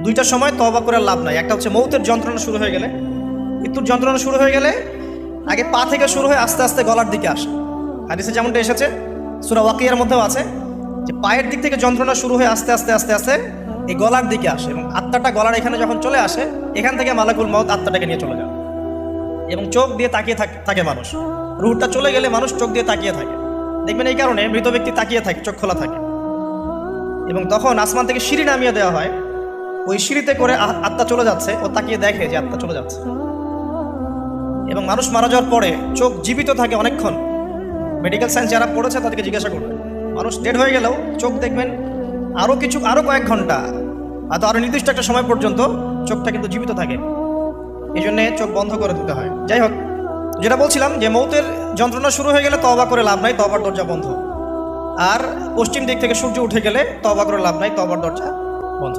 দুইটার সময় তওবা করে লাভ নাই। একটা হচ্ছে মৌতের যন্ত্রণা শুরু হয়ে গেলে, মৃত্যুর যন্ত্রণা শুরু হয়ে গেলে আগে পা থেকে শুরু হয়ে আস্তে আস্তে গলার দিকে আসে। হাদিসে যেমনটা এসেছে, সূরা ওয়াকিয়ার মধ্যেও আছে যে পায়ের দিক থেকে যন্ত্রণা শুরু হয়ে আস্তে আস্তে আস্তে আস্তে এই গলার দিকে আসে, এবং আত্মাটা গলার এখানে যখন চলে আসে, এখান থেকে মালাকুল মউত আত্মাটাকে নিয়ে চলে যায় এবং চোখ দিয়ে তাকিয়ে থাকে মানুষ। রুহটা চলে গেলে মানুষ চোখ দিয়ে তাকিয়ে থাকে, দেখবেন এই কারণে মৃত ব্যক্তি তাকিয়ে থাকে, চোখ খোলা থাকে। এবং তখন আসমান থেকে সিঁড়ি নামিয়ে দেওয়া হয়, ওই সিঁড়িতে করে আত্মা চলে যাচ্ছে, ও তাকিয়ে দেখে যে আত্মা চলে যাচ্ছে। এবং মানুষ মারা যাওয়ার পরে চোখ জীবিত থাকে অনেকক্ষণ। মেডিকেল সায়েন্স যারা পড়েছে তাদেরকে জিজ্ঞাসা করবে, মানুষ ডেড হয়ে গেলেও চোখ দেখবেন আরও কয়েক ঘন্টা, হয়তো আরও নির্দিষ্ট একটা সময় পর্যন্ত চোখটা কিন্তু জীবিত থাকে। এই জন্যে চোখ বন্ধ করে দিতে হয়। যাই হোক, যেটা বলছিলাম যে মৌতের যন্ত্রণা শুরু হয়ে গেলে তওবা করে লাভ নাই, তওবার দরজা বন্ধ। আর পশ্চিম দিক থেকে সূর্য উঠে গেলে তওবা করে লাভ নাই, তওবার দরজা বন্ধ।